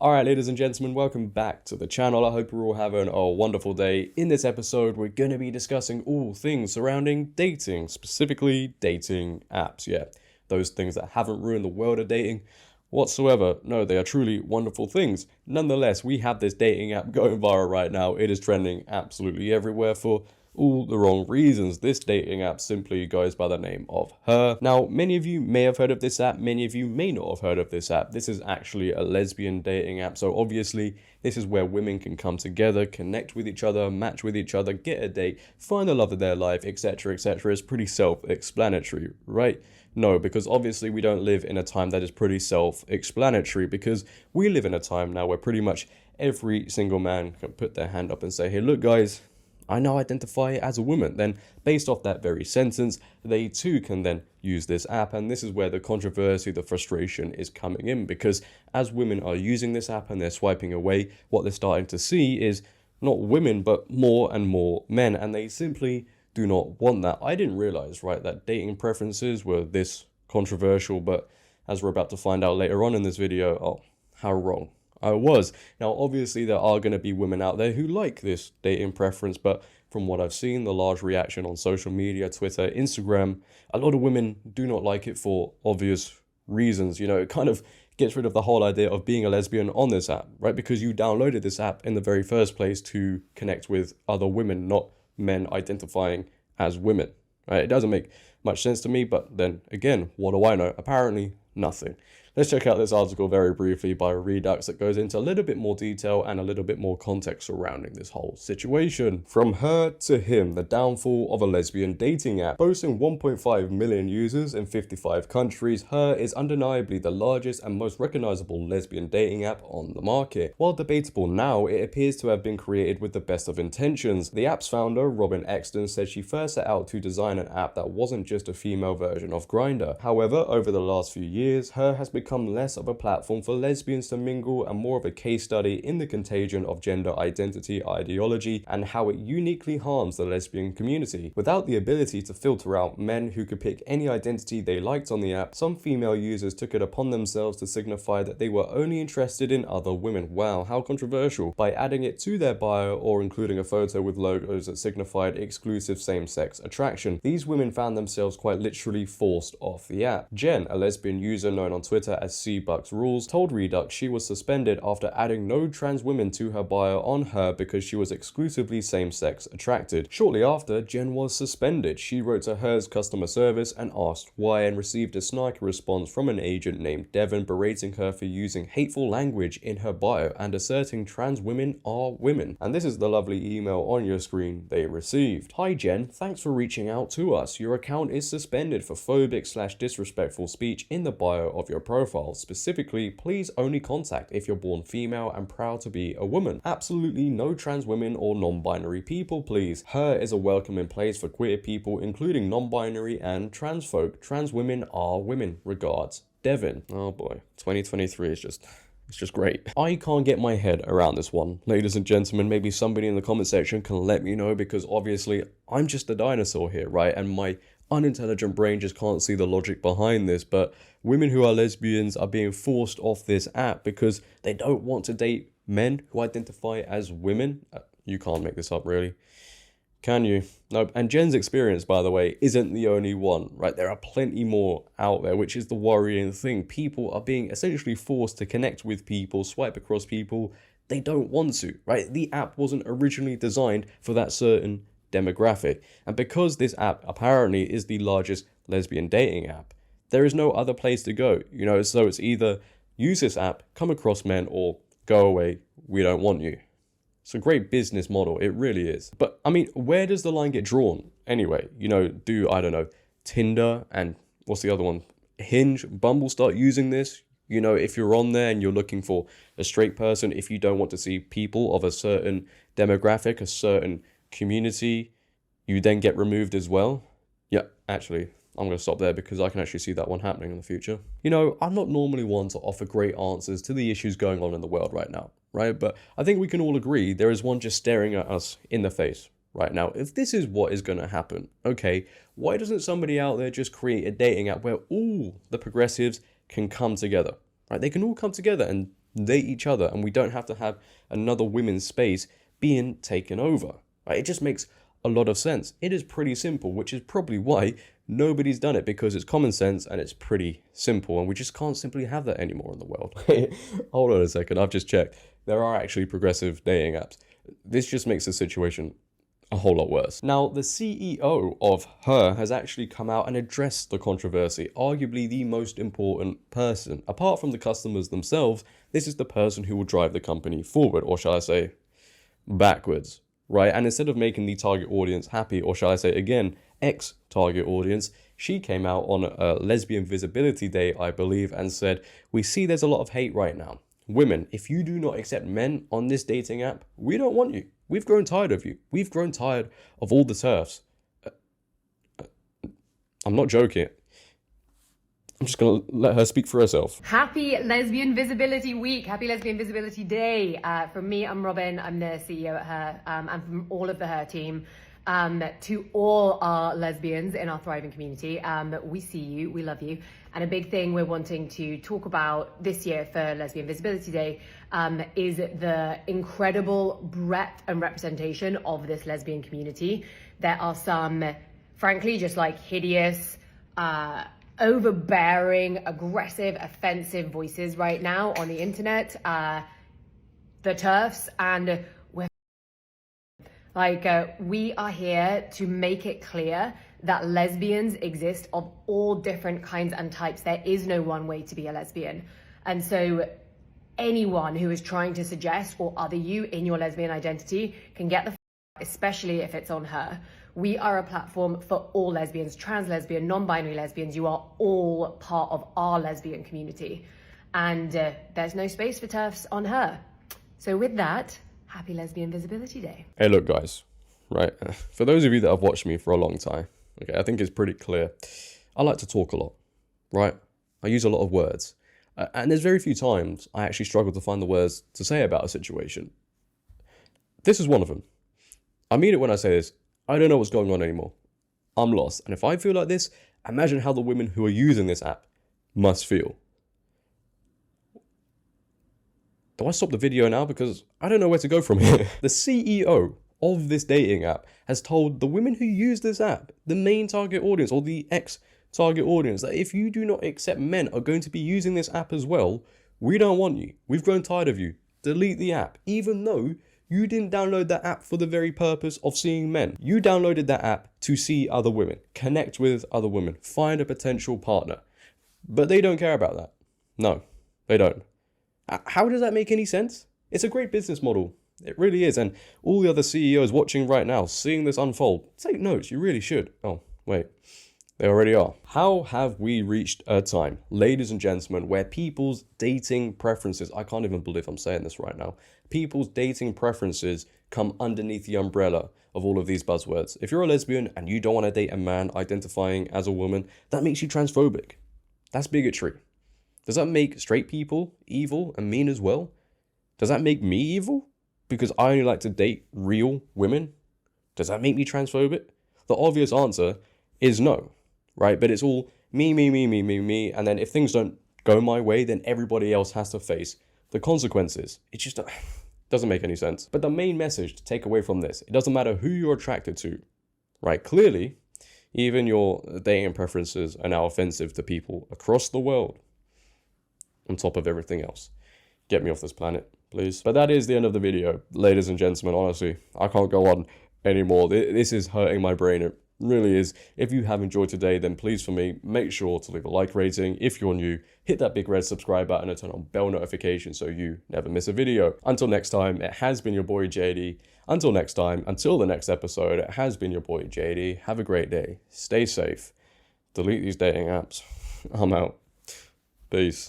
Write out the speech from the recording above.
Alright, ladies and gentlemen, welcome back to the channel. I hope you're all having a wonderful day. In this episode, we're going to be discussing all things surrounding dating, specifically dating apps. Yeah, those things that haven't ruined the world of dating whatsoever. No, they are truly wonderful things. Nonetheless, we have this dating app going viral right now. It is trending absolutely everywhere for all the wrong reasons. This dating app simply goes by the name of Her. Now, many of you may have heard of this app, many of you may not have heard of this app. This is actually a lesbian dating app, so obviously this is where women can come together, connect with each other, match with each other, get a date, find the love of their life, etc, etc. It's pretty self-explanatory, right? No, because obviously we don't live in a time that is pretty self-explanatory, because we live in a time now where pretty much every single man can put their hand up and say, hey, look guys, I now identify as a woman. Then based off that very sentence, they too can then use this app. And this is where the controversy, the frustration is coming in, because as women are using this app and they're swiping away, what they're starting to see is not women, but more and more men. And they simply do not want that. I didn't realize, right, that dating preferences were this controversial, but as we're about to find out later on in this video, oh, how wrong I was. Now, obviously, there are going to be women out there who like this dating preference, but from what I've seen, the large reaction on social media, Twitter, Instagram, a lot of women do not like it for obvious reasons. You know, it kind of gets rid of the whole idea of being a lesbian on this app, right? Because you downloaded this app in the very first place to connect with other women, not men identifying as women, right? It doesn't make much sense to me, but then again, what do I know? Apparently nothing. Let's check out this article very briefly by Redux that goes into a little bit more detail and a little bit more context surrounding this whole situation. From Her to Him, the downfall of a lesbian dating app. Boasting 1.5 million users in 55 countries, Her is undeniably the largest and most recognizable lesbian dating app on the market. While debatable now, it appears to have been created with the best of intentions. The app's founder, Robyn Exton, said she first set out to design an app that wasn't just a female version of Grindr. However, over the last few years, Her has become less of a platform for lesbians to mingle and more of a case study in the contagion of gender identity ideology and how it uniquely harms the lesbian community. Without the ability to filter out men who could pick any identity they liked on the app, some female users took it upon themselves to signify that they were only interested in other women. Wow, how controversial. By adding it to their bio or including a photo with logos that signified exclusive same-sex attraction, these women found themselves quite literally forced off the app. Jen, a lesbian user known on Twitter as C-Bucks Rules, told Redux she was suspended after adding no trans women to her bio on Her because she was exclusively same-sex attracted. Shortly after, Jen was suspended. She wrote to Her's customer service and asked why, and received a snarky response from an agent named Devon berating her for using hateful language in her bio and asserting trans women are women. And this is the lovely email on your screen they received. Hi Jen, thanks for reaching out to us. Your account is suspended for phobic/disrespectful speech in the bio of your profile. Specifically, please only contact if you're born female and proud to be a woman. Absolutely no trans women or non-binary people, please. Her is a welcoming place for queer people, including non-binary and trans folk. Trans women are women. Regards, Devon. Oh boy, 2023 is it's just great. I can't get my head around this one. Ladies and gentlemen, maybe somebody in the comment section can let me know, because obviously I'm just a dinosaur here, right? And my unintelligent brain just can't see the logic behind this. But women who are lesbians are being forced off this app because they don't want to date men who identify as women. You can't make this up, really. Can you? No. And Jen's experience, by the way, isn't the only one, right? There are plenty more out there, which is the worrying thing. People are being essentially forced to connect with people, swipe across people they don't want to, right? The app wasn't originally designed for that certain demographic. And because this app apparently is the largest lesbian dating app, there is no other place to go, you know, so it's either use this app, come across men, or go away, we don't want you. It's a great business model, it really is. But I mean, where does the line get drawn anyway? You know, do, I don't know, Tinder and what's the other one? Hinge, Bumble start using this? You know, if you're on there and you're looking for a straight person, if you don't want to see people of a certain demographic, a certain community, you then get removed as well. Yeah, actually, I'm going to stop there because I can actually see that one happening in the future. You know, I'm not normally one to offer great answers to the issues going on in the world right now, right? But I think we can all agree there is one just staring at us in the face right now. If this is what is going to happen, okay, why doesn't somebody out there just create a dating app where all the progressives can come together, right? They can all come together and date each other, and we don't have to have another women's space being taken over. Right? It just makes a lot of sense. It is pretty simple, which is probably why nobody's done it, because it's common sense and it's pretty simple, and we just can't simply have that anymore in the world. Hold on a second, I've just checked. There are actually progressive dating apps. This just makes the situation a whole lot worse. Now, the CEO of Her has actually come out and addressed the controversy, arguably the most important person. Apart from the customers themselves, this is the person who will drive the company forward, or shall I say, backwards, right? And instead of making the target audience happy, or shall I say again, ex-target audience, she came out on a Lesbian Visibility Day, I believe, and said, "We see there's a lot of hate right now. Women, if you do not accept men on this dating app, we don't want you. We've grown tired of you. We've grown tired of all the TERFs." I'm not joking. I'm just going to let her speak for herself. Happy Lesbian Visibility Week. Happy Lesbian Visibility Day. From me, I'm Robyn. I'm the CEO at Her, and from all of the Her team. To all our lesbians in our thriving community, we see you, we love you. And a big thing we're wanting to talk about this year for Lesbian Visibility Day is the incredible breadth and representation of this lesbian community. There are some, frankly, just like hideous, overbearing, aggressive, offensive voices right now on the internet, the TERFs, and we are here to make it clear that lesbians exist of all different kinds and types. There is no one way to be a lesbian. And so anyone who is trying to suggest or other you in your lesbian identity can get the especially if it's on Her. We are a platform for all lesbians, trans lesbian, non-binary lesbians. You are all part of our lesbian community. And there's no space for TERFs on Her. So with that, happy Lesbian Visibility Day. Hey, look, guys, right? For those of you that have watched me for a long time, okay, I think it's pretty clear. I like to talk a lot, right? I use a lot of words. And there's very few times I actually struggle to find the words to say about a situation. This is one of them. I mean it when I say this. I don't know what's going on anymore. I'm lost. And if I feel like this, imagine how the women who are using this app must feel. Do I stop the video now? Because I don't know where to go from here. The CEO of this dating app has told the women who use this app, the main target audience or the ex-target audience, that if you do not accept men are going to be using this app as well, we don't want you. We've grown tired of you. Delete the app. Even though you didn't download that app for the very purpose of seeing men. You downloaded that app to see other women, connect with other women, find a potential partner. But they don't care about that. No, they don't. How does that make any sense? It's a great business model. It really is. And all the other CEOs watching right now, seeing this unfold, take notes. You really should. Oh, wait. They already are. How have we reached a time, ladies and gentlemen, where people's dating preferences, I can't even believe I'm saying this right now, people's dating preferences come underneath the umbrella of all of these buzzwords. If you're a lesbian and you don't want to date a man identifying as a woman, that makes you transphobic. That's bigotry. Does that make straight people evil and mean as well? Does that make me evil because I only like to date real women? Does that make me transphobic? The obvious answer is no, right? But it's all me, and then if things don't go my way, then everybody else has to face the consequences. It just doesn't make any sense. But the main message to take away from this, it doesn't matter who you're attracted to, right? Clearly, even your dating preferences are now offensive to people across the world, on top of everything else. Get me off this planet, please. But that is the end of the video, ladies and gentlemen. Honestly, I can't go on anymore. This is hurting my brain. It really is. If you have enjoyed today, then please, for me, make sure to leave a like rating. If you're new, hit that big red subscribe button and turn on bell notifications so you never miss a video. Until next time, it has been your boy JD. Until next time, until the next episode, it has been your boy JD. Have a great day. Stay safe. Delete these dating apps. I'm out. Peace.